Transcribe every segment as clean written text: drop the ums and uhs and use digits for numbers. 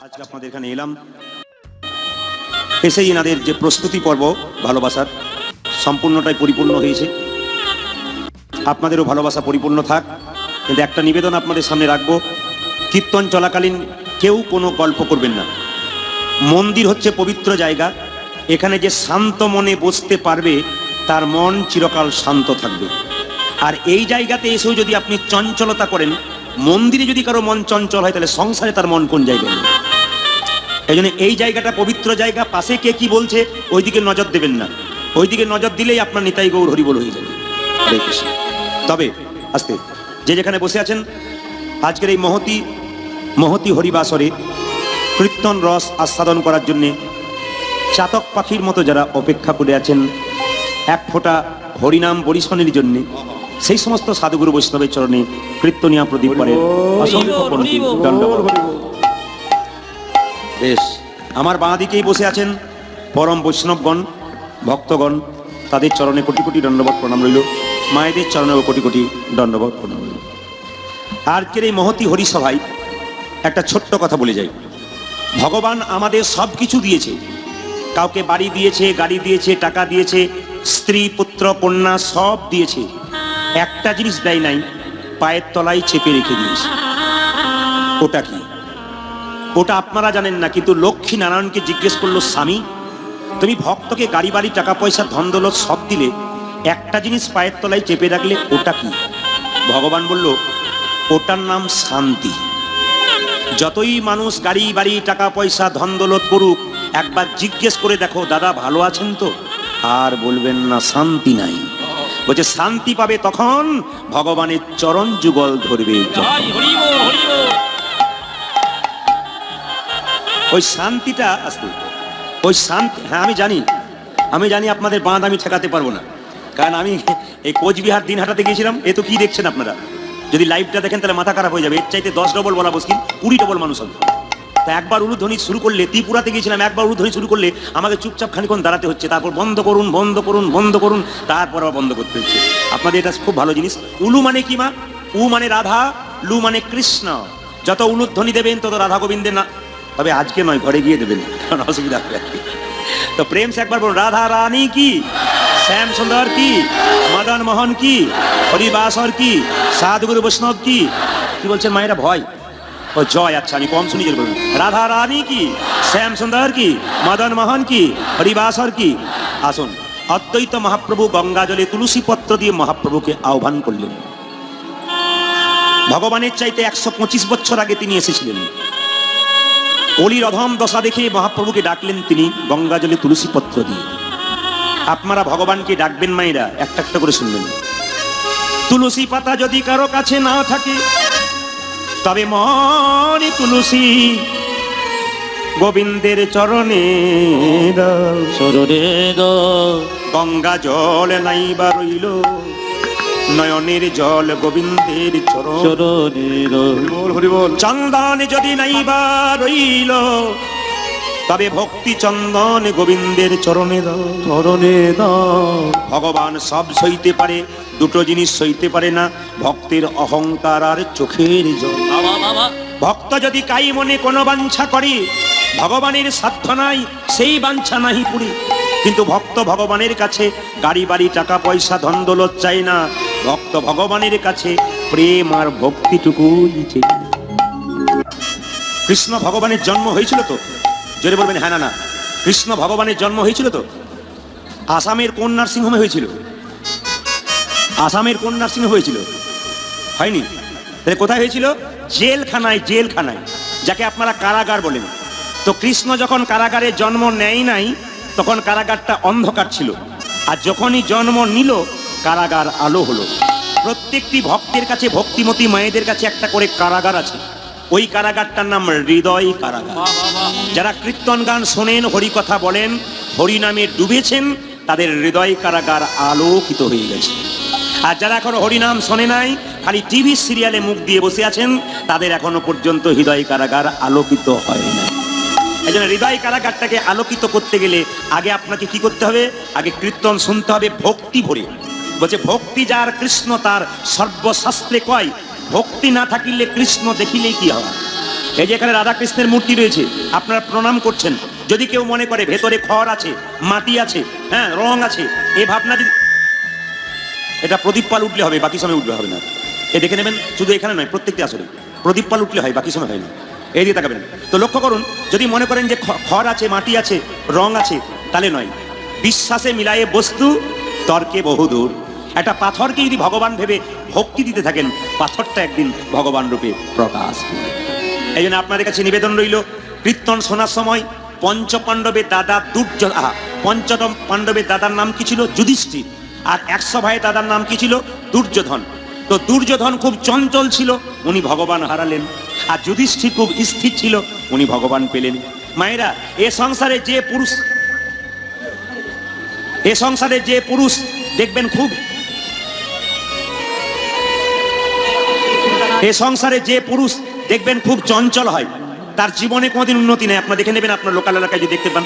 আজকে আপনাদের এখানে এলাম, এসেই এনাদের যে প্রস্তুতি পর্ব ভালোবাসার সম্পূর্ণটাই পরিপূর্ণ হয়েছে। আপনাদেরও ভালোবাসা পরিপূর্ণ থাক। কিন্তু একটা নিবেদন আপনাদের সামনে রাখবো, কীর্তন চলাকালীন কেউ কোনো গল্প করবেন না। মন্দির হচ্ছে পবিত্র জায়গা, এখানে যে শান্ত মনে বসতে পারবে তার মন চিরকাল শান্ত থাকবে। আর এই জায়গাতে এসেও যদি আপনি চঞ্চলতা করেন, মন্দিরে যদি কারো মন চঞ্চল হয় তাহলে সংসারে তার মন কোন জায়গায় নেই। এই জন্য এই জায়গাটা পবিত্র জায়গা, পাশে কে কি বলছে ওইদিকে নজর দেবেন না, ওইদিকে নজর দিলেই আপনার নিতাই গৌর হরিবোল হয়ে যাবে। হরে কৃষ্ণ। তবে আস্তে যে যেখানে বসে আছেন, আজকের এই মহতি হরিবাসরে কীর্তন রস আস্বাদন করার জন্যে চাতক পাখির মতো যারা অপেক্ষা করে আছেন এক ফোঁটা হরিনাম বরিশনের জন্যে, সেই সমস্ত সাধুগুরু বৈষ্ণবের চরণে কীর্তনিয়া প্রদীপ করেন। বেশ, আমার বাঁ দিকেই বসে আছেন পরম বৈষ্ণবগণ, ভক্তগণ, তাদের চরণে কোটি কোটি দণ্ডবত প্রণাম রইল। মায়েদের চরণেও কোটি কোটি দণ্ডবত প্রণাম রইল। আজকের এই মহতি হরিসভায় একটা ছোট্ট কথা বলে যাই। ভগবান আমাদের সব কিছু দিয়েছে, কাউকে বাড়ি দিয়েছে, গাড়ি দিয়েছে, টাকা দিয়েছে, স্ত্রী পুত্র কন্যা সব দিয়েছে। একটা জিনিস দেয় নাই, পায়ের তলায় চেপে রেখে দিয়েছে। ওটা কি? ওটা আপনারা জানেন না, কিন্তু লক্ষ্মী নারায়ণকে জিজ্ঞেস করলো, স্বামী তুমি ভক্তকে গাড়ি বাড়ি টাকা পয়সা ধন দৌলত সব দিলে, একটা জিনিস পায়ের তলায় চেপে রাখলে, ওটা কি? ভগবান বলল, ওটার নাম শান্তি। যতই মানুষ গাড়ি বাড়ি টাকা পয়সা ধন দৌলত করুক, একবার জিজ্ঞেস করে দেখো, দাদা ভালো আছেন তো? আর বলবেন না শান্তি নাই। বলছে শান্তি পাবে তখন ভগবানের চরণ যুগল ধরবে। ওই শান্তিটা আসতে, ওই শান্তি, হ্যাঁ আমি জানি আপনাদের বাঁধ আমি ঠেকাতে পারবো না, কারণ আমি এই কোচবিহার দিনহাটাতে গিয়েছিলাম। এ তো কি দেখছেন আপনারা, যদি লাইভটা দেখেন তাহলে মাথা খারাপ হয়ে যাবে। এর চাইতে 10 ডবল বলা মুশকিল, 20 ডবল মানুষ হবে। তা একবার উলুধ্বনি শুরু করলে, ত্রিপুরাতে গিয়েছিলাম, একবার উলুধ্বনি শুরু করলে আমাকে চুপচাপ খানিক্ষণ দাঁড়াতে হচ্ছে, তারপর বন্ধ করুন, তারপর আবার বন্ধ করতে হচ্ছে। আপনাদের এটা খুব ভালো জিনিস। উলু মানে কি মা? উ মানে রাধা, লু মানে কৃষ্ণ। যত উলুধ্বনি দেবেন তত রাধা গোবিন্দের না, তবে আজকে নয়, ঘরে গিয়ে দেবেন, কারণ অসুবিধা হবে। তো প্রেম সে একবার বলুন, রাধা রানী কি, শ্যাম সুন্দর কি, মদন মোহন কি, হরিবাসর কি, সাধুগুরু বৈষ্ণব কি। কি বলছেন মায়েরা? ভয় ও জয়। আচ্ছা আমি কম শুনি, বলুন রাধা রানী কি, শ্যাম সুন্দর কি, মদন মোহন কি, হরিবাসর কি। আসুন, অদ্বৈত মহাপ্রভু গঙ্গা জলে তুলসী পত্র দিয়ে মহাপ্রভুকে আহ্বান করলেন। ভগবানের চাইতে 125 বছর আগে তিনি এসেছিলেন। অলির অধম দশা দেখে মহাপ্রভুকে ডাকলেন তিনি গঙ্গা জলে তুলসী পত্র দিয়ে। আপনারা ভগবানকে ডাকবেন মায়েরা, একটা একটা করে শুনবেন। তুলসী পাতা যদি কারো কাছে না থাকে, তবে মনে তুলসী গোবিন্দের চরণে গঙ্গা জল নাইবা রইল, নয়নের জল গোবিন্দের চরণে। চন্দন যদি নাইবা রইল, তবে ভক্তি চন্দন গোবিন্দের চরণে দাও। ভগবান সব সইতে পারে, দুটো জিনিস সইতে পারে না, ভক্তের অহংকার আর চোখের জল। ভক্ত যদি কাই মনে কোনো বাঞ্ছা করে, ভগবানের সাধ্য নাই, সেই বাঞ্ছা নাহি পুরি। কিন্তু ভক্ত ভগবানের কাছে গাড়ি বাড়ি টাকা পয়সা ধন দৌলত চাই না, ভক্ত ভগবানের কাছে প্রেম আর ভক্তিটুকুই চাই। কৃষ্ণ ভগবানের জন্ম হয়েছিল তো? জোরে বলবেন হ্যাঁ না। কৃষ্ণ ভগবানের জন্ম হয়েছিল তো? আসামের কোন নার্সিংহোমে হয়েছিল? আসামের কোন নার্সিংহোমে হয়েছিল? হয়নি। তাহলে কোথায় হয়েছিল? জেলখানায়, যাকে আপনারা কারাগার বলেন। তো কৃষ্ণ যখন কারাগারে জন্ম নেয় নাই, তখন কারাগারটা অন্ধকার ছিল, আর যখনই জন্ম নিল কারাগার আলো হলো। প্রত্যেকটি ভক্তের কাছে, ভক্তিমতী মায়েদের কাছে একটা করে কারাগার আছে। ওই কারাগারটার নাম হৃদয় কারাগার। যারা কীর্তন গান শোনেন, হরি কথা বলেন, হরি নামে ডুবেছেন, তাদের হৃদয় কারাগার আলোকিত হয়ে গেছে। আর যারা এখনো হরিনাম শোনে নাই, খালি টিভি সিরিয়ালে মুখ দিয়ে বসে আছেন, তাদের এখনো পর্যন্ত হৃদয় কারাগার আলোকিত হয় না। এই জন্য হৃদয় কারাগারটাকে আলোকিত করতে গেলে আগে আপনাকে কি করতে হবে? আগে কীর্তন শুনতে হবে ভক্তি ভরে। বলছে ভক্তি যার কৃষ্ণ তার, সর্বশাস্ত্রে কয় ভক্তি না থাকিলে কৃষ্ণ দেখিলেই কি হয়। এই যে এখানে রাধাকৃষ্ণের মূর্তি রয়েছে, আপনারা প্রণাম করছেন। যদি কেউ মনে করে ভেতরে খড় আছে, মাটি আছে, হ্যাঁ রং আছে, এই ভাবনা যদি, এটা প্রদীপ পাল উঠলে হবে, বাকি সময় উঠলে হবে না। এ দেখে নেবেন, শুধু এখানে নয়, প্রত্যেকটি আসলে প্রদীপ পাল উঠলে হয়, বাকি সময় হয় না। এই দিয়ে তাকাবেন। তো লক্ষ্য করুন, যদি মনে করেন যে খড় আছে, মাটি আছে, রং আছে, তাহলে নয়। বিশ্বাসে মিলায়ে বস্তু, তর্কে বহুদূর। একটা পাথরকে যদি ভগবান ভেবে ভক্তি দিতে থাকেন, পাথরটা একদিন ভগবান রূপে প্রকাশ পাবে। এই জন্য আপনাদের কাছে নিবেদন রইল, কীর্তন শোনার সময় পঞ্চপাণ্ডবের দাদা পঞ্চম পাণ্ডবের দাদার নাম কি ছিল? যুধিষ্ঠির। আর 100 ভাইয়ের দাদার নাম কি ছিল? দুর্যোধন। তো দুর্যোধন খুব চঞ্চল ছিল, উনি ভগবান হারালেন। আর যুধিষ্ঠির খুব স্থির ছিল, উনি ভগবান পেলেন। মায়েরা, এ সংসারে যে পুরুষ দেখবেন খুব, এ সংসারে যে পুরুষ দেখবেন খুব চঞ্চল হয়, তার জীবনে কোনোদিন উন্নতি নেই। আপনারা দেখে নেবেন, আপনার লোকাল এলাকায় যদি দেখতে পান,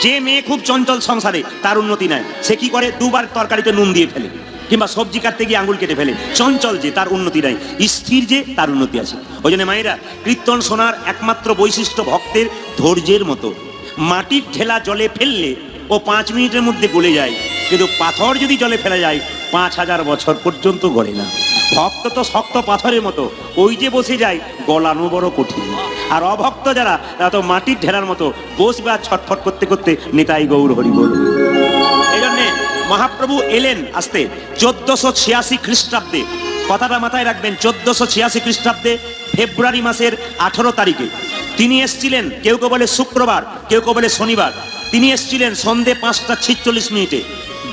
যে মেয়ে খুব চঞ্চল সংসারে, তার উন্নতি নাই। সে কি করে? 2 বার তরকারিতে নুন দিয়ে ফেলে, কিংবা সবজি কাটতে গিয়ে আঙুল কেটে ফেলে। চঞ্চল যে, তার উন্নতি নাই। স্থির যে, তার উন্নতি আছে। ওই জন্য মায়েরা, কীর্তন শোনার একমাত্র বৈশিষ্ট্য ভক্তের ধৈর্যের মতো। মাটির ঢেলা জলে ফেললে ও 5 মিনিটের মধ্যে গলে যায়, কিন্তু পাথর যদি জলে ফেলা যায় 5000 বছর পর্যন্ত গলে না। ভক্ত তো শক্ত পাথরের মতো, ওই যে বসে যায়, গলানো বড় কঠিন। আর অভক্ত যারা, তারা তো মাটির ঢেলার মতো, বসবে আর ছটফট করতে করতে নিতাই গৌর হরি বল। এই জন্যে মহাপ্রভু এলেন আসতে 1486 খ্রিস্টাব্দে। কথাটা মাথায় রাখবেন, 1486 খ্রিস্টাব্দে ফেব্রুয়ারি মাসের 18 তারিখে তিনি এসছিলেন। কেউ কেউ বলে শুক্রবার, কেউ কেউ বলে শনিবার। তিনি এসছিলেন সন্ধে 5:46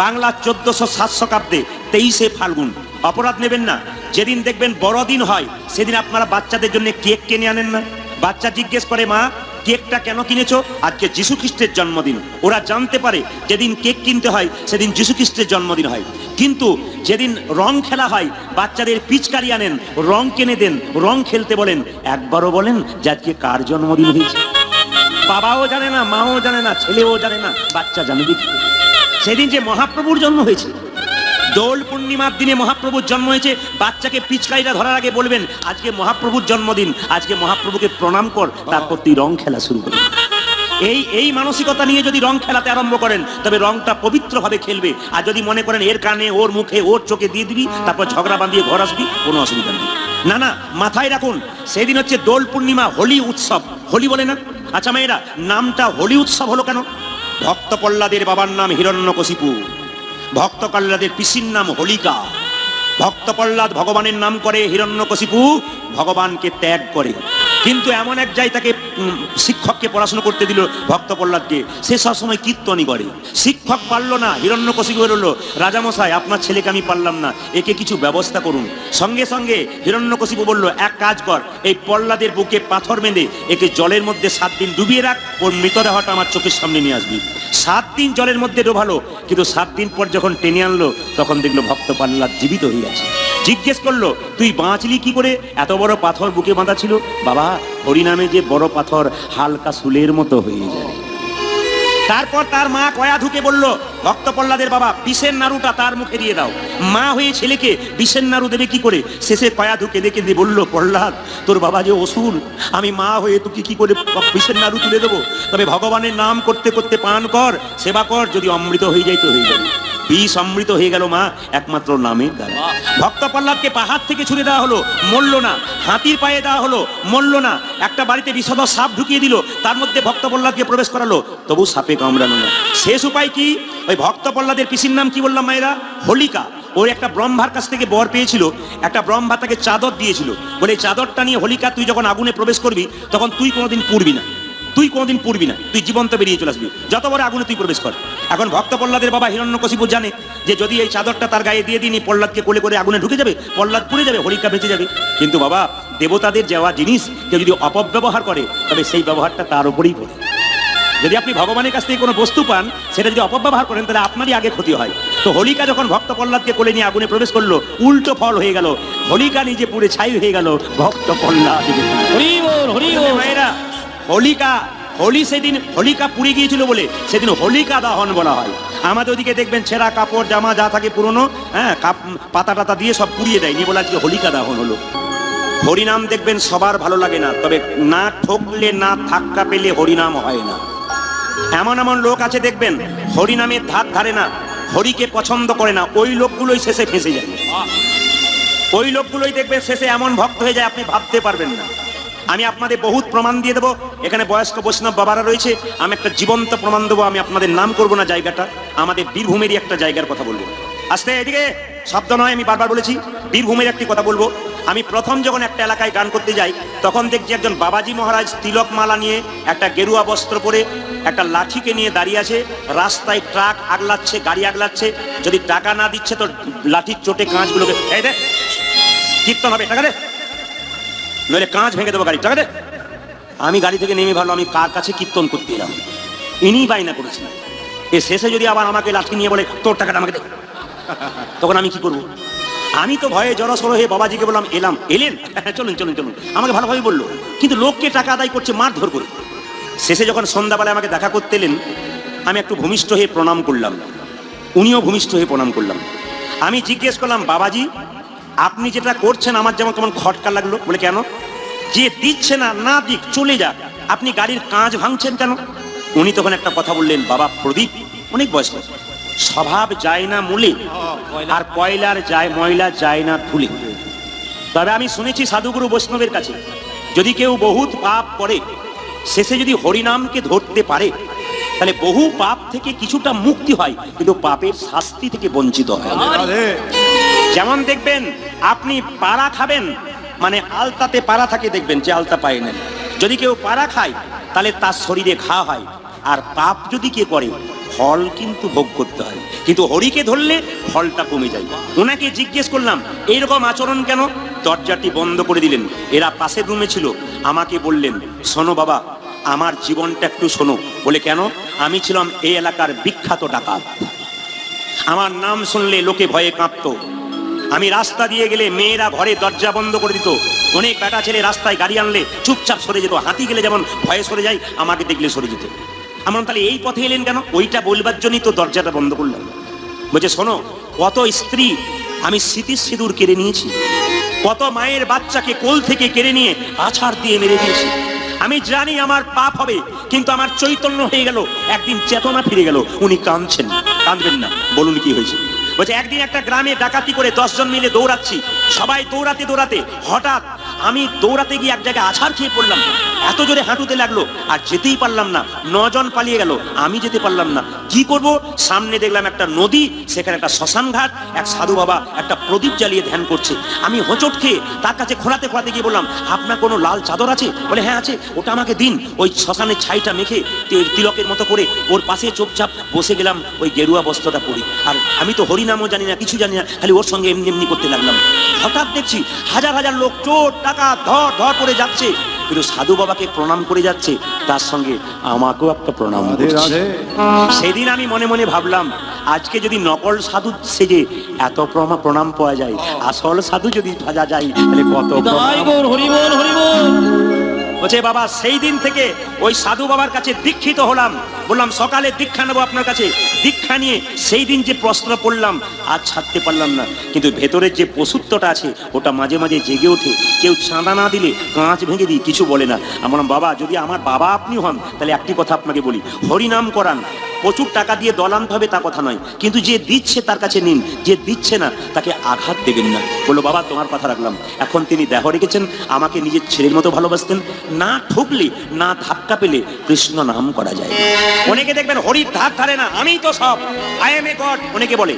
বাংলা 1407 শকাব্দে 23শে ফাল্গুন। অপরাধ নেবেন না, যেদিন দেখবেন বড়দিন হয়, সেদিন আপনারা বাচ্চাদের জন্য কেক কিনে আনেন না? বাচ্চা জিজ্ঞেস করে, মা কেকটা কেন কিনেছো? আজকে যীশু খ্রিস্টের জন্মদিন। ওরা জানতে পারে যেদিন কেক কিনতে হয় সেদিন যীশু খ্রিস্টের জন্মদিন হয়। কিন্তু যেদিন রং খেলা হয়, বাচ্চাদের পিচকারি আনেন, রং কিনে দেন, রং খেলতে বলেন, একবারও বলেন যে আজকে কার জন্মদিন হয়েছে? বাবাও জানে না, মাও জানে না, ছেলেও জানে না, বাচ্চা জানে দেখি। সেদিন যে মহাপ্রভুর জন্ম হয়েছে, দোল পূর্ণিমার দিনে মহাপ্রভুর জন্ম হয়েছে, বাচ্চাকে পিচকারিটা ধরার আগে বলবেন, আজকে মহাপ্রভুর জন্মদিন, আজকে মহাপ্রভুকে প্রণাম কর, তারপর তুই রং খেলা শুরু করবি। এই মানসিকতা নিয়ে যদি রং খেলাতে আরম্ভ করেন, তবে রংটা পবিত্রভাবে খেলবে। আর যদি মনে করেন এর কানে, ওর মুখে, ওর চোখে দিয়ে দিবি, তারপর ঝগড়া বাঁধিয়ে ঘর আসবি, কোনো অসুবিধা নেই। না না, মাথায় রাখুন, সেদিন হচ্ছে দোল পূর্ণিমা, হোলি উৎসব। হোলি বলে না? আচ্ছা মেয়েরা, নামটা হোলি উৎসব হলো কেন? ভক্ত প্রহ্লাদের বাবার নাম হিরণ্যকশিপু, ভক্ত প্রহ্লাদের পিসির নাম হোলিকা। ভক্ত প্রহ্লাদ ভগবানের নাম করে, হিরণ্যকশিপু ভগবানকে ত্যাগ করে। কিন্তু এমন এক জায়গায় তাকে শিক্ষককে পড়াশোনা করতে দিল ভক্ত প্রহ্লাদকে, সে সবসময় কীর্তনই করে। শিক্ষক পারলো না, হিরণ্যকশিপু বলল, রাজামশাই আপনার ছেলেকে আমি পারলাম না, একে কিছু ব্যবস্থা করুন। সঙ্গে সঙ্গে হিরণ্যকশিপু বলল, এক কাজ কর, এই প্রহ্লাদের বুকে পাথর বেঁধে একে জলের মধ্যে 7 দিন ডুবিয়ে রাখ, ওর মৃতদেহটা আমার চোখের সামনে নিয়ে আসবি। 7 দিন জলের মধ্যে ডোবালো, কিন্তু 7 দিন পর যখন টেনে আনলো, তখন দেখলো ভক্ত প্রহ্লাদ জীবিত হয়ে আছে। জিজ্ঞেস করলো, তুই বাঁচলি কি করে? এত বড় পাথর বুকে বাঁধা ছিল। বাবা, হরিনামে যে বড় পাথর হালকা শুলের মতো হয়ে যায়। তারপর তার মা কয়া ঢুকে বলল, ভক্ত প্রহ্লাদের বাবা, বিষের নাড়ুটা তার মুখে দিয়ে দাও। মা হয়ে ছেলেকে বিষের নাড়ু দেবে কি করে? শেষে কয়া ঢুকে দেখে দিয়ে বলল, প্রহ্লাদ তোর বাবা যে অসুর, আমি মা হয়ে তোকে কি করে বিষের নাড়ু তুলে দেবো? তবে ভগবানের নাম করতে করতে পান কর, সেবা কর, যদি অমৃত হয়ে যায় তো হয়ে যাবে। বিষ অমৃত হয়ে গেল মা, একমাত্র নামের দ্বারা। ভক্ত প্রহ্লাদকে পাহাড় থেকে ছুড়ে দেওয়া হলো, মরল না। হাতির পায়ে দেওয়া হলো, মরল না। একটা বাড়িতে বিষধ সাপ ঢুকিয়ে দিল, তার মধ্যে ভক্ত প্রহ্লাদকে প্রবেশ করালো, তবু সাপে কামড়ানো না। শেষ উপায় কি? ওই ভক্ত প্রহ্লাদের পিসির নাম কি বললাম মায়েরা? হোলিকা। ওর একটা ব্রহ্মার কাছ থেকে বর পেয়েছিল, একটা ব্রহ্মা তাকে চাদর দিয়েছিল, বলে চাদরটা নিয়ে হোলিকা তুই যখন আগুনে প্রবেশ করবি, তখন তুই কোনোদিন পুড়বি না, তুই কোনোদিন পুড়বি না, তুই জীবন্ত বেরিয়ে চলে আসবি, যত বড় আগুনে তুই প্রবেশ কর। এখন ভক্ত প্রহ্লাদের বাবা হিরণ্যকশিপু জানে যে যদি এই চাদরটা তার গায়ে দিয়ে দিনি, প্রহ্লাদকে কোলে করে আগুনে ঢুকে যাবে, প্রহ্লাদ পুড়ে যাবে, হোলিকা বেঁচে যাবে। কিন্তু বাবা, দেবতাদের দেওয়া জিনিস কেউ যদি অপব্যবহার করে, তবে সেই ব্যবহারটা তার উপরেই পড়ে। যদি আপনি ভগবানের কাছ থেকে কোনো বস্তু পান, সেটা যদি অপব্যবহার করেন, তাহলে আপনারই আগে ক্ষতি হয়। তো হোলিকা যখন ভক্ত প্রহ্লাদকে কোলে নিয়ে আগুনে প্রবেশ করলো, উল্টো ফল হয়ে গেল, হোলিকা নিজে পুড়ে ছাই হয়ে গেল, ভক্ত প্রহ্লাদ। ভাইরা, হোলি সেদিন হোলিকা পুড়ে গিয়েছিল বলে সেদিন হোলিকা দহন বলা হয়। আমাদের ওদিকে দেখবেন ছেঁড়া কাপড় জামা যা থাকে পুরনো, হ্যাঁ, পাতা টাতা দিয়ে সব পুড়িয়ে দেয়, নিয়ে বলে আজকে হোলিকা দহন হলো। হরিনাম দেখবেন সবার ভালো লাগে না, তবে না ঠকলে না ধাক্কা পেলে হরিনাম হয় না। এমন এমন লোক আছে দেখবেন হরিনামের ধার ধারে না, হরিকে পছন্দ করে না, ওই লোকগুলোই শেষে ফেঁসে যায়। ওই লোকগুলোই দেখবেন শেষে এমন ভক্ত হয়ে যায় আপনি ভাবতে পারবেন না। আমি আপনাদের বহুত প্রমাণ দিয়ে দেবো, এখানে বয়স্ক বৈষ্ণব বাবারা রয়েছে, আমি একটা জীবন্ত প্রমাণ দেবো। আমি আপনাদের নাম করবো না, জায়গাটা আমাদের বীরভূমেরই একটা জায়গার কথা বলবো। আস্তে এদিকে শব্দ নয়, আমি বারবার বলেছি বীরভূমের একটি কথা বলবো। আমি প্রথম যখন একটা এলাকায় গান করতে যাই তখন দেখছি একজন বাবাজি মহারাজ তিলক মালা নিয়ে, একটা গেরুয়া বস্ত্র পরে, একটা লাঠিকে নিয়ে দাঁড়িয়ে আছে। রাস্তায় ট্রাক আগলাচ্ছে, গাড়ি আগলাচ্ছে, যদি টাকা না দিচ্ছে তো লাঠির চোটে কাঁচগুলোকে এই দে, কীর্তন হবে, টাকা দে, নইলে কাঁচ ভেঙে দেবো গাড়ি, টাকা দে। আমি গাড়ি থেকে নেমে ভাবলাম আমি কার কাছে কীর্তন করতে এলাম, ইনি বায়না করেছেন। এ শেষে যদি আবার আমাকে লাঠি নিয়ে বলে তোর টাকাটা আমাকে দে, তখন আমি কি করবো? আমি তো ভয়ে জড়সড় হয়ে বাবাজিকে বললাম এলেন, চলুন চলুন চলুন, আমাকে ভালোভাবে বললো, কিন্তু লোককে টাকা আদায় করছে মারধর করে। শেষে যখন সন্ধ্যাবেলায় আমাকে দেখা করতে এলেন, আমি একটু ভূমিষ্ঠ হয়ে প্রণাম করলাম, উনিও ভূমিষ্ঠ হয়ে প্রণাম করলাম। আমি জিজ্ঞেস করলাম বাবাজি আপনি যেটা করছেন আমার যেমন কেমন খটকা লাগলো। বলে কেন? যে দিচ্ছে না, না দিক, চলে যাক, আপনি গাড়ির কাঁচ ভাঙছেন কেন? উনি তখন একটা কথা বললেন, বাবা প্রদীপ অনেক বয়স্ক, স্বভাব যায় না মূলে, আর কয়লার যায় ময়লা যায় না ধুলে। তবে আমি শুনেছি সাধুগুরু বৈষ্ণবের কাছে যদি কেউ বহুত পাপ করে শেষে যদি হরিনামকে ধরতে পারে তাহলে বহু পাপ থেকে কিছুটা মুক্তি হয়, কিন্তু পাপের শাস্তি থেকে বঞ্চিত হয়। যেমন দেখবেন আপনি পাড়া খাবেন, মানে আলতাতে পাড়া থাকে, দেখবেন যে আলতা পায় না, যদি কেউ পাড়া খায় তাহলে তার শরীরে ঘা হয়, আর পাপ যদি কে করে ফল কিন্তু ভোগ করতে হয়, কিন্তু হরিকে ধরলে ফলটা কমে যায়। ওনাকে জিজ্ঞেস করলাম এইরকম আচরণ কেন? দরজাটি বন্ধ করে দিলেন। এরা পাশের রুমে ছিল, আমাকে বললেন শোনো বাবা আমার জীবনটা একটু শোনো। বলে কেন? আমি ছিলাম এই এলাকার বিখ্যাত ডাকাত, আমার নাম শুনলে লোকে ভয়ে কাঁপতো। আমি রাস্তা দিয়ে গেলে মেয়েরা ঘরে দরজা বন্ধ করে দিত, অনেক বেটা ছেলে রাস্তায় গাড়ি আনলে চুপচাপ সরে যেত, হাতি গেলে যেমন ভয়ে সরে যায় আমাকে দেখলে সরে যেত। আমার তাহলে এই পথে এলেন কেন? ওইটা বলবার জন্যই তো দরজাটা বন্ধ করলাম। বলছে শোনো, কত স্ত্রী আমি স্মৃতির সিঁদুর কেড়ে নিয়েছি, কত মায়ের বাচ্চাকে কোল থেকে কেড়ে নিয়ে আছাড় দিয়ে মেরে দিয়েছি। আমি জানি আমার পাপ হবে, কিন্তু আমার চৈতন্য হয়ে গেল, একদিন চেতনা ফিরে গেল। উনি কাঁদছেন, কাঁদবেন না, বলুন কি হয়েছে? বলছে একদিন একটা গ্রামে ডাকাতি করে 10 জন মিলে দৌড়াচ্ছি, সবাই দৌড়াতে দৌড়াতে হঠাৎ আমি দৌড়াতে গিয়ে এক জায়গায় আছাড় খেয়ে পড়লাম, এত জোরে হাঁটুতে লাগলো আর যেতেই পারলাম না। 9 জন পালিয়ে গেল, আমি যেতে পারলাম না, কি করব? সামনে দেখলাম একটা নদী, সেখানে একটা শ্মশান ঘাট, এক সাধু বাবা একটা প্রদীপ জ্বালিয়ে ধ্যান করছে। আমি হোঁচট খেয়ে তার কাছে খোঁড়াতে খোঁড়াতে গিয়ে বললাম আপনার কোনো লাল চাদর আছে? বলে হ্যাঁ আছে, ওটা আমাকে দিন। ওই শ্মশানের ছাইটা মেখে তিলকের মতো করে ওর পাশে চুপচাপ বসে গেলাম, ওই গেরুয়া বস্ত্রটা পরি। আর আমি তো হরিনামও জানি না, কিছু জানি না, খালি ওর সঙ্গে এমনি এমনি করতে লাগলাম। হঠাৎ দেখছি হাজার হাজার লোক চোর টাকা ধর ধর করে যাচ্ছে, কিন্তু সাধু বাবাকে প্রণাম করে যাচ্ছে, তার সঙ্গে আমাকেও একটা প্রণাম করছে। সেদিন আমি মনে মনে ভাবলাম আজকে যদি নকল সাধু সেজে এত প্রণাম পাওয়া যায়, আসল সাধু যদি সাজা যায় তাহলে কত। বলছে বাবা সেই দিন থেকে ওই সাধু বাবার কাছে দীক্ষিত হলাম। বললাম সকালে দীক্ষা নেবো আপনার কাছে, দীক্ষা নিয়ে সেই দিন যে প্রশ্ন পড়লাম আজ ছাড়তে পারলাম না, কিন্তু ভেতরের যে পশুত্বটা আছে ওটা মাঝে মাঝে জেগে ওঠে। কেউ চাঁদা না দিলে কাঁচ ভেঙে দিই, কিছু বলে না। আমার বাবা যদি আমার বাবা আপনি হন তাহলে একটি কথা আপনাকে বলি, হরিনাম করান, প্রচুর টাকা দিয়ে দল আনতে হবে তা কথা নয়, কিন্তু যে দিচ্ছে তার কাছে নিন, যে দিচ্ছে না তাকে আঘাত দেবেন না। বললো বাবা তোমার কথা রাখলাম। এখন তিনি দেহ রেখেছেন, আমাকে নিজের ছেলের মতো ভালোবাসতেন। না ঠকলে না ধাক্কা পেলে কৃষ্ণ নাম করা যায়। অনেকে দেখবেন হরির ধার ধারে না, আমি তো সব, আই এম এ গড অনেকে বলে।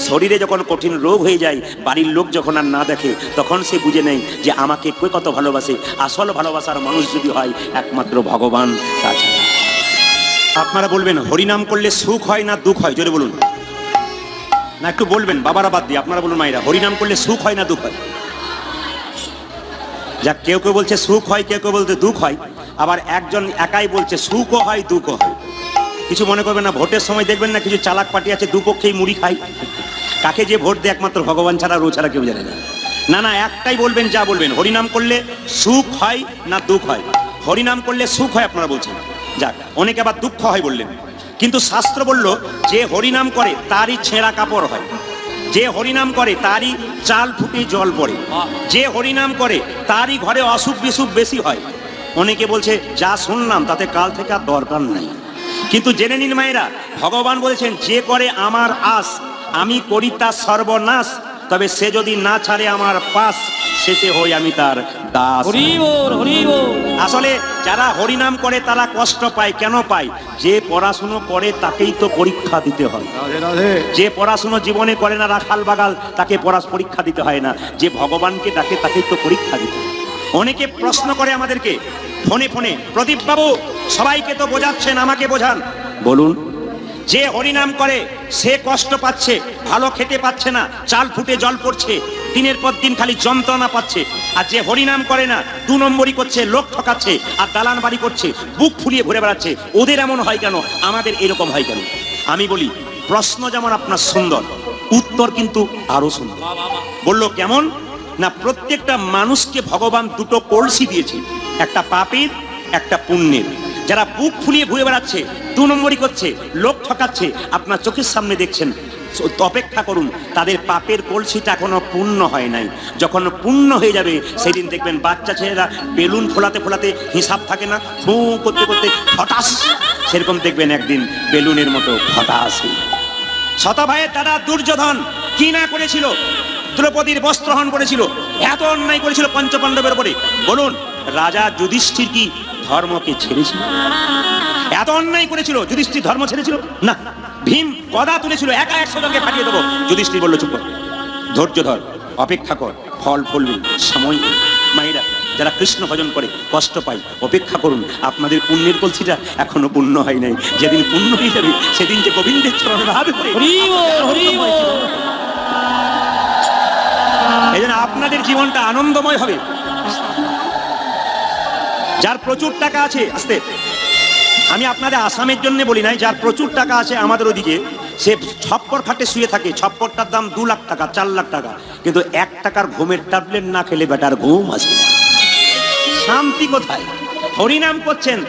শরীরে যখন কঠিন রোগ হয়ে যায়, বাড়ির লোক যখন আর না দেখে, তখন সে বুঝে নেয় যে আমাকে কে কত ভালোবাসে। আসল ভালোবাসার মানুষ যদি হয় একমাত্র ভগবান, তাছাড়া। আপনারা বলবেন হরিনাম করলে সুখ হয় না দুঃখ হয়? জোরে বলুন না, একটু বলবেন, বাবারা বাদ দিয়ে আপনারা বলুন মায়েরা, হরিনাম করলে সুখ হয় না দুঃখ হয়? যা কেউ কেউ বলছে সুখ হয়, কেউ কেউ বলতে দুঃখ হয়, আবার একজন একাই বলছে সুখও হয় দুঃখও হয়। কিছু মনে করবেন না, ভোটের সময় দেখবেন না কিছু চালাক পার্টি আছে দুপক্ষেই মুড়ি খায়। কাকে যে ভোট দেয় একমাত্র ভগবান ছাড়া, রো ছাড়া কেউ জানে না। না না, একটাই বলবেন, যা বলবেন, হরিনাম করলে সুখ হয় না দুঃখ হয়? হরিনাম করলে সুখ হয় আপনারা বলছেন, যাক। অনেকে আবার দুঃখ হয় বললেন, কিন্তু শাস্ত্র বলল যে হরিনাম করে তারই ছেঁড়া কাপড় হয়। যে হরিনাম করে তারই চাল ফুটে জল পড়ে, যে হরিনাম করে তারই ঘরে অসুখ বিসুখ বেশি হয়। অনেকে বলছে যা শুনলাম তাতে কাল থেকে আর দরকার নাই, কিন্তু জেনে নিন মায়েরা, ভগবান বলেছেন যে করে আমার আস আমি করি তার সর্বনাশ, তবে সে যদি না ছাড়ে আমার পাশ শেষে হই আমি তার দাস। আসলে যারা হরিনাম করে তারা কষ্ট পায়, কেন পায়? যে পড়াশুনো করে তাকেই তো পরীক্ষা দিতে হয়। যে পড়াশুনো জীবনে করে না রাখাল বাগাল তাকে পরীক্ষা দিতে হয় না, যে ভগবানকে ডাকে তাকেই তো পরীক্ষা দিতে হয়। অনেকে প্রশ্ন করে আমাদেরকে ফোনে ফোনে, প্রদীপ বাবু সবাইকে তো বোঝাচ্ছেন, আমাকে বোঝান। বলুন, যে হরিনাম করে সে কষ্ট পাচ্ছে, ভালো খেতে পাচ্ছে না, চাল ফুটে জল পড়ছে, দিনের পর দিন খালি যন্ত্রণা পাচ্ছে। আর যে হরিনাম করে না, 2 নম্বরই করছে, লোক ঠকাচ্ছে আর দালান বাড়ি করছে, বুক ফুলিয়ে ঘুরে বেড়াচ্ছে। ওদের এমন হয় কেন, আমাদের এরকম হয় কেন? আমি বলি, প্রশ্ন যেমন আপনার সুন্দর, উত্তর কিন্তু আরো সুন্দর। বললো কেমন না, প্রত্যেকটা মানুষকে ভগবান 2টো কলসি দিয়েছে, একটা পাপের একটা পুণ্যের। যারা বুক ফুলিয়ে ঘুরে বেড়াচ্ছে, 2 নম্বরই করছে, লোক ঠকাচ্ছে, আপনার চোখের সামনে দেখছেন, অপেক্ষা করুন, তাদের পাপের কলসিটা এখনো পূর্ণ হয় নাই। যখন পূর্ণ হয়ে যাবে সেদিন দেখবেন বাচ্চা ছেলেরা বেলুন ফোলাতে ফোলাতে হিসাব থাকে না, ফু করতে করতে হঠাৎ, সেরকম দেখবেন একদিন বেলুনের মতো হঠাৎ। শতভাইয়ের দাদা দুর্যোধন কি না করেছিল? দ্রৌপদীর বস্ত্রহরণ করেছিল, এত অন্যায় করেছিল পঞ্চপাণ্ডবের উপরে। বলুন, রাজা যুধিষ্ঠির কি ধর্মকে ছেড়েছিল? এত অন্যায় করেছিল, যুধিষ্ঠির ধর্ম ছেড়েছিল না। ভীম গদা তুলেছিল, একা 100 জনকে ফাটিয়ে দেবো, যুধিষ্ঠির বলল চুপ কর, ধৈর্য ধর, অপেক্ষা কর, ফল ফলবে, সময়। মায়েরা যারা কৃষ্ণ ভজন করে কষ্ট পায়, অপেক্ষা করুন, আপনাদের পুণ্যের কলসিটা এখনো পূর্ণ হয় নাই। যেদিন পূর্ণ হয়ে যাবে সেদিন যে গোবিন্দের চরণে ভাবে করে। এই জন্য আপনাদের জীবনটা আনন্দময় হবে। যার প্রচুর টাকা আছে, আস্তে, আমি আপনাদের আসামের জন্য বলি নাই, যার প্রচুর টাকা আছে আমাদের ওদিকে, সে ছপ্পর খাটে শুয়ে থাকে, ছপ্পরটার দাম 2 লাখ টাকা 4 লাখ টাকা, কিন্তু 1 টাকার ঘুমের ট্যাবলেট না খেলে বেটার ঘুম আসে না। শান্তি কোথায়? হরিনাম করছেন,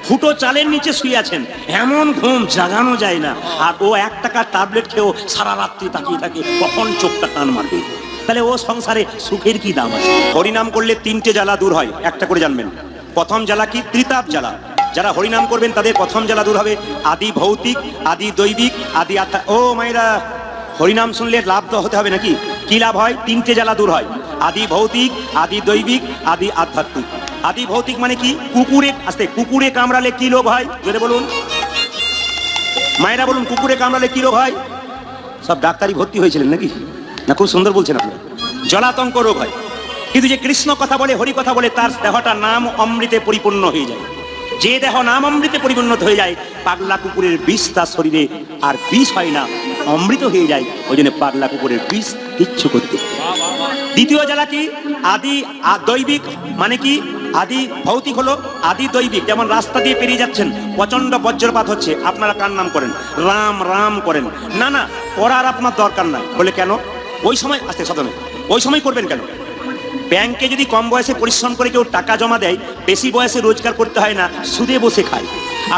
ফুটো চালের নিচে শুয়ে আছেন, এমন ঘুম জাগানো যায় না। আর ও 1 টাকার ট্যাবলেট খেয়েও সারা রাত্রি তাকিয়ে থাকে কখন চোখটা টান মারবে। তাহলে ও সংসারে সুখের কি দাম আছে? হরিনাম করলে 3টে জ্বালা দূর হয়, একটা করে জানবেন। প্রথম জ্বালা কি? ত্রিতাপ জ্বালা। যারা হরিনাম করবেন তাদের প্রথম জ্বালা দূর হবে, আদি ভৌতিক, আদি দৈবিক, আদি আত্মা। ও মায়েরা, হরিনাম শুনলে লাভ তো হতে হবে নাকি? কি লাভ হয়? 3টে জ্বালা দূর হয়, আদি ভৌতিক, আদি দৈবিক, আদি আধ্যাত্মিক। আদি ভৌতিক মানে কি? কুকুরে, আস্তে, কুকুরে কামড়ালে কি রোগ হয়? জোরে বলুন মায়েরা, বলুন, কুকুরে কামড়ালে কি রোগ হয়? সব ডাক্তারি ভর্তি হয়েছিলেন নাকি? না, খুব সুন্দর বলছেন আপনি। জলাতঙ্ক রোগ হয়। কিন্তু যে কৃষ্ণ কথা বলে, হরি কথা বলে, তার দেহটা নাম অমৃতে পরিপূর্ণ হয়ে যায়। যে দেহ নাম অমৃতে পরিপূর্ণ হয়ে যায়, পাগলা কুকুরের বিষ তার শরীরে আর বিষ হয় না, অমৃত হয়ে যায়। ওই জন্য পাগলা কুকুরের বিষ কিচ্ছু করতে। দ্বিতীয় জ্বালা কি? আদি দৈবিক মানে কি? আদি ভৌতিক হলো, আদি দৈবিক। যেমন রাস্তা দিয়ে পেরিয়ে যাচ্ছেন, প্রচন্ড বজ্রপাত হচ্ছে, আপনারা কার নাম করেন? রাম রাম করেন। না না, করার আপনার দরকার নাই। বলে কেন? ওই সময়, আস্তে সাধনে, ওই সময় করবেন কেন? ব্যাংকে যদি কম বয়সে পরিশ্রম করে কেউ টাকা জমা দেয়, বেশি বয়সে রোজগার করতে হয় না, সুদে বসে খায়।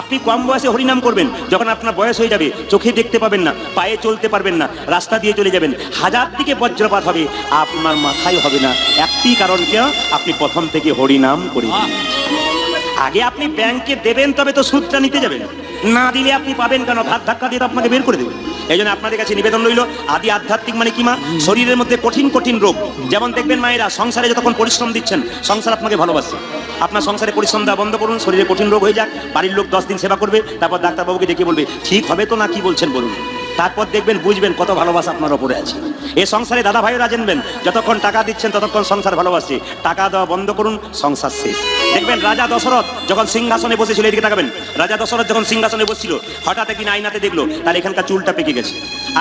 আপনি কম বয়সে হরিনাম করবেন, যখন আপনার বয়স হয়ে যাবে, চোখে দেখতে পাবেন না, পায়ে চলতে পারবেন না, রাস্তা দিয়ে চলে যাবেন, 1000 দিকে বজ্রপাত হবে, আপনার মাথায় হবে না। একটি কারণ কি? আপনি প্রথম থেকে হরিনাম করে। আগে আপনি ব্যাংকে দেবেন, তবে তো সুদটা নিতে যাবেন, না দিলে আপনি পাবেন কেন? ভাত ধাক্কা দিয়ে আপনাকে বের করে দেবেন। এই জন্য আপনাদের কাছে নিবেদন রইল, আদি আধ্যাত্মিক মানে কি মা? শরীরের মধ্যে কঠিন কঠিন রোগ। যেমন দেখবেন মায়েরা, সংসারে যতক্ষণ পরিশ্রম দিচ্ছেন, সংসার আপনাকে ভালোবাসছে। আপনার সংসারে পরিশ্রম দেওয়া বন্ধ করুন, শরীরে কঠিন রোগ হয়ে যাক, বাড়ির লোক 10 দিন সেবা করবে, তারপর ডাক্তারবাবুকে ডেকে বলবে ঠিক হবে তো, না কি বলছেন বলুন। তারপর দেখবেন, বুঝবেন কত ভালোবাসা আপনার ওপরে আছে। এই সংসারে দাদা ভাইরা জানবেন, যতক্ষণ টাকা দিচ্ছেন ততক্ষণ সংসার ভালোবাসছে, টাকা দেওয়া বন্ধ করুন, সংসার শেষ। দেখবেন রাজা দশরথ যখন সিংহাসনে বসেছিল, এদিকে তাকাবেন, রাজা দশরথ যখন সিংহাসনে বসছিল, হঠাৎ একদিন আয়নাতে দেখলো তার এখানকার চুলটা পেকে গেছে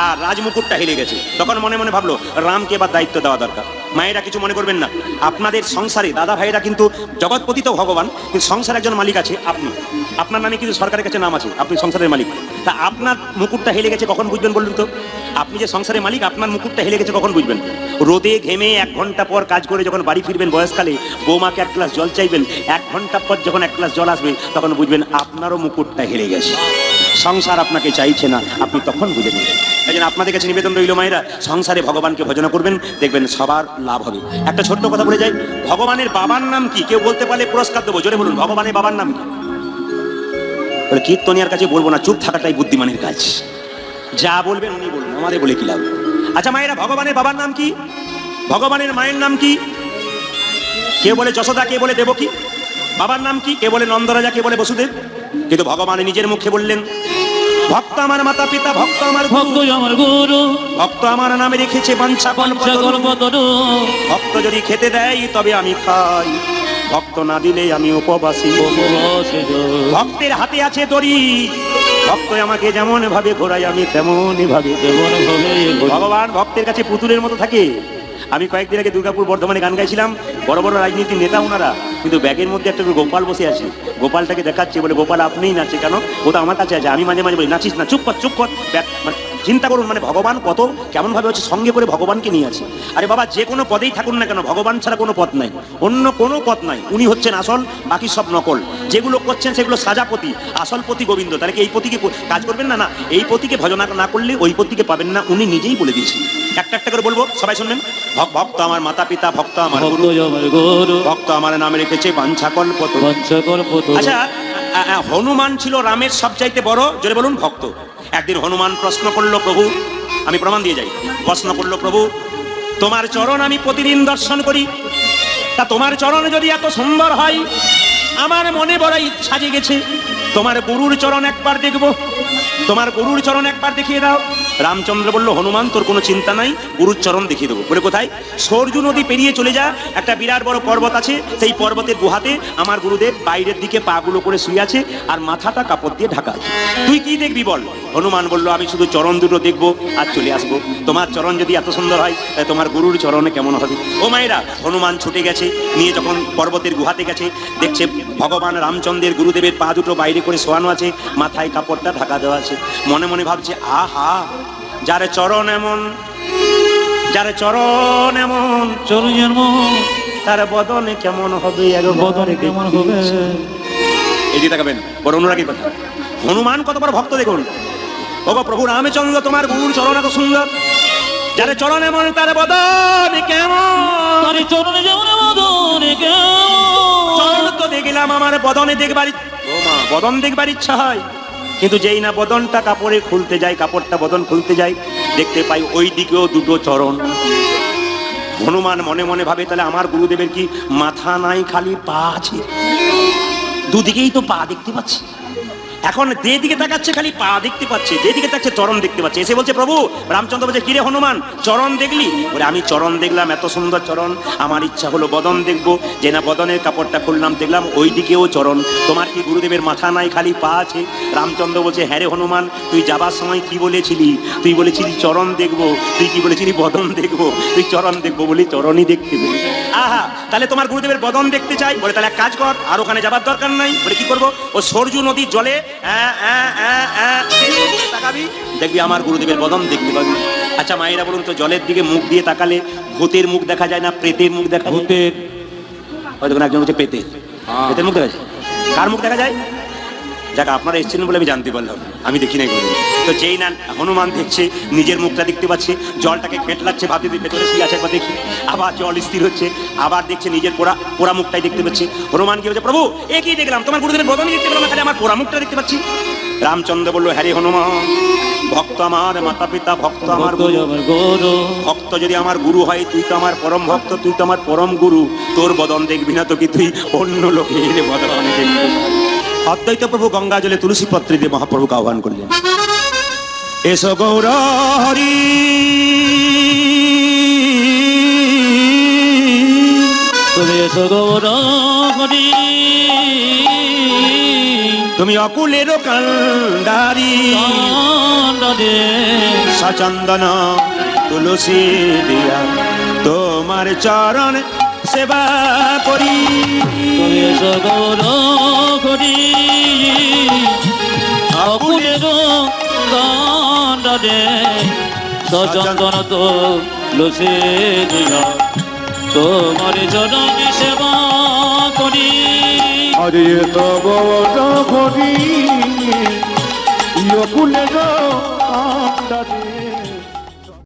আর রাজমুকুটটা হেলে গেছে। তখন মনে মনে ভাবলো, রামকে এবার দায়িত্ব দেওয়া দরকার। মায়েরা কিছু মনে করবেন না, আপনাদের সংসারে দাদা ভাইরা কিন্তু জগৎপতি তো ভগবান, কিন্তু সংসারে একজন মালিক আছে, আপনি। আপনার নামে কিন্তু সরকারের কাছে নাম আছে, আপনি সংসারের মালিক। তা আপনার মুকুটটা হেলে গেছে কখন বুঝবেন বলুন তো? আপনি যে সংসারের মালিক, আপনার মুকুটটা হেলে গেছে কখন বুঝবেন? রোদে ঘেমে 1 ঘন্টা পর কাজ করে যখন বাড়ি ফিরবেন বয়সকালে, বৌমাকে 1 গ্লাস জল চাইবেন, 1 ঘন্টা পর যখন 1 গ্লাস জল আসবে, তখন বুঝবেন আপনারও মুকুটটা হেলে গেছে। সংসার আপনাকে চাইছে না, আপনি তখন বুঝে নেবেন। এই জন্য আপনাদের কাছে নিবেদন রইল মায়েরা, সংসারে ভগবানকে ভজন করবেন, দেখবেন সবার লাভ হবে। একটা ছোট্ট কথা বলে যাই, ভগবানের বাবার নাম কি? কেউ বলতে পারলে পুরস্কার দেবো, জোরে বলুন ভগবানের বাবার নাম কি? বলে কীর্তনিয়ার কাছে বলবো না, চুপ থাকাটাই বুদ্ধিমানের কাজ। যা বলবেন উনি বলুন, আমাদের বলে কি লাভ? আচ্ছা মায়েরা, ভগবানের বাবার নাম কি? ভগবানের মায়ের নাম কি? কে বলে যশোদা, কে বলে দেবকী। বাবার নাম কি? কে বলে নন্দরাজা, কে বলে বসুদেব। কিন্তু ভগবান নিজের মুখে বললেন, ভক্ত আমার মাতা পিতা, ভক্ত আমার গুরু, ভক্ত আমার নামে রেখেছে বাঞ্ছা কল্পতরু। ভক্ত যদি খেতে দেয় তবে আমি খাই, ভক্ত না দিলে আমি উপবাসী। ভক্তের হাতে আছে দড়ি, ভক্ত আমাকে যেমন ভাবে ঘোরাই আমি তেমনই ভাবে। ভগবান ভক্তের কাছে পুতুলের মতো থাকে। আমি কয়েকদিন আগে দুর্গাপুর বর্ধমানে গান গাইছিলাম, বড় বড় রাজনীতির নেতা ওনারা, কিন্তু ব্যাগের মধ্যে একটা গোপাল বসে আছে। গোপালটাকে দেখাচ্ছে, বলে গোপাল আপনিই নাচে কেন? ও তো আমার কাছে আছে। আমি মাঝে মাঝে বলি নাচিস না, চুপ কর চুপ কর। মানে চিন্তা করুন, মানে ভগবান কত কেমন ভাবে হচ্ছে সঙ্গে করে ভগবানকে নিয়ে আছে। আরে বাবা, যে কোনো পদেই থাকুন না কেন, ভগবান ছাড়া কোনো পথ নাই, অন্য কোনো পথ নাই। উনি হচ্ছেন আসল, বাকি সব নকল। যেগুলো করছেন সেগুলো সাজাপতি, আসল পতি গোবিন্দ। তাহলে কি এই পতিকে কাজ করবেন না? না, এই পতিকে ভজনা না করলে ওই পতিকে পাবেন না, উনি নিজেই বলে দিয়েছেন। একটা একটা করে বলবো, সবাই শুনবেন। ভক্ত আমার মাতা পিতা, ভক্ত আমার গুরু, ভক্ত আমার নামে রেখেছে বাঞ্ছা কল্পতরু। আচ্ছা, হনুমান ছিল রামের সবচাইতে বড়, জোরে বলুন, ভক্ত। একদিন হনুমান প্রশ্ন করলো, প্রভু, আমি প্রমাণ দিয়ে যাই, প্রশ্ন করলো, প্রভু তোমার চরণ আমি প্রতিদিন দর্শন করি, তা তোমার চরণ যদি এত সুন্দর হয়, আমার মনে বড় ইচ্ছা জেগেছে তোমার গুরুর চরণ একবার দেখবো, তোমার গুরুর চরণ একবার দেখিয়ে দাও। রামচন্দ্র বলল, হনুমান তোর কোনো চিন্তা নাই, গুরুর চরণ দেখিয়ে দেবো। বলে কোথায়? সরজু নদী পেরিয়ে চলে যা, একটা বিরাট বড় পর্বত আছে, সেই পর্বতের গুহাতে আমার গুরুদেব বাইরের দিকে পাগুলো করে শুয়ে আছে, আর মাথাটা কাপড় দিয়ে ঢাকা আছে। তুই কি দেখবি বল? হনুমান বলল, আমি শুধু চরণ দুটো দেখবো আর চলে আসবো। তোমার চরণ যদি এত সুন্দর হয়, তোমার গুরুর চরণে কেমন হবে? ও মায়েরা, হনুমান ছুটে গেছে, নিয়ে যখন পর্বতের গুহাতে গেছে, দেখছে ভগবান রামচন্দ্রের গুরুদেবের পা দুটো বাইরে করে শোয়ানো আছে, মাথায় কাপড়টা ঢাকা দেওয়া আছে। মনে মনে ভাবছে, আহা, যার চরণ এমন, যার চরণ এমন, তার বদনে কেমন হবে, বদনে কেমন হবে। এই যে তাকাবেন, বড় অনুরাগী কথা। হনুমান কত বড় ভক্ত দেখুন। ওগো প্রভু রামচন্দ্র, তোমার গুরুর চরণ এত সুন্দর, যার চরণ এমন তার বদনে কেমন, তার চরণে যেমন বদনে কেমন। চরণ তো দেখলাম, আমার বদনে দেখবার, ও মা, বদন দেখবার ইচ্ছা হয়, কিন্তু যেই না বদনটা কাপড়ে খুলতে যায়, কাপড়টা বদন খুলতে যায়, দেখতে পাই ওই দিকেও দুটো চরণ। হনুমান মনে মনে ভাবে, তাহলে আমার গুরুদেবের কি মাথা নাই, খালি পা আছে? দুদিকেই তো পা দেখতে পাচ্ছি। এখন যেদিকে তাকাচ্ছে খালি পা দেখতে পাচ্ছে, যেদিকে তাকাচ্ছে চরণ দেখতে পাচ্ছে। এসে বলছে, প্রভু, রামচন্দ্র বলছে, কিরে হনুমান, চরণ দেখলি? বলে, আমি চরণ দেখলাম, এত সুন্দর চরণ, আমার ইচ্ছা হলো বদন দেখবো। যে না বদনের কাপড়টা খুললাম, দেখলাম ওই দিকেও চরণ। তোমার কি গুরুদেবের মাথা নাই, খালি পা আছে? রামচন্দ্র বলছে, হ্যাঁ রে হনুমান, তুই যাবার সময় কি বলেছিলি? তুই বলেছিলি চরণ দেখবো, তুই কি বলেছিলি বদন দেখবো? তুই চরণ দেখবো বলি চরণই দেখতে পেলি। আহা, তাহলে তোমার গুরুদেবের বদন দেখতে চাই? বলে, তাহলে এক কাজ কর, আর ওখানে যাবার দরকার নাই। বলে, কি করবো? ও সরজু নদীর জলে তাকাবি, দেখবি আমার গুরুদেবের বদন দেখতে পাবি। আচ্ছা মায়েরা বলুন তো, জলের দিকে মুখ দিয়ে তাকালে ভূতের মুখ দেখা যায় না প্রেতের মুখ দেখা যায়? ভূতের, হয়তো একজন হচ্ছে পেতের, পেতের মুখ দেখা যায়। কার মুখ দেখা যায়? যাক, আপনারা এসেছিলেন বলে আমি জানতে পারলাম, আমি দেখি নাই কোনো। তো যেই না হনুমান দেখছে, নিজের মুখটা দেখতে পাচ্ছে, জলটাকে খেটলাচ্ছে, ভাবতে ভেতরে শুয়ে আছে, একবার দেখি, আবার জল স্থির হচ্ছে, আবার দেখছে নিজের পোড়া পোড়া মুখটাই দেখতে পাচ্ছে। হনুমান কি হচ্ছে, প্রভু এ কি দেখলাম, তোমার গুরুদেবের বদনই দেখতে পেলাম, খালি আমার পোড়া মুখটা দেখতে পাচ্ছি। রামচন্দ্র বলল, হ্যাঁ রে হনুমান, ভক্ত আমার মাতা পিতা, ভক্ত আমার গুরু। ভক্ত যদি আমার গুরু হয়, তুই তো আমার পরম ভক্ত, তুই তো আমার পরম গুরু, তোর বদন দেখবি না তো কি তুই অন্য লোকের বদন দেখবি? অদ্বৈত প্রভু গঙ্গা জলে তুলসী পত্রে দিয়ে মহাপ্রভুকে আহ্বান করলেন, এসো গৌর হরি, এসো গৌর হরি, তুমি অকুলের কান্ডারি, সচন্দন তুলসী দিয়া তোমার চরণ সেবা করি। এসো গৌর হরি, অকুলের কান্ডারি, সচন্দন তুলসী দিয়া তোমার চরণ সেবা করি। হরে তো গৌর হরি, কুলে গো আন্ডা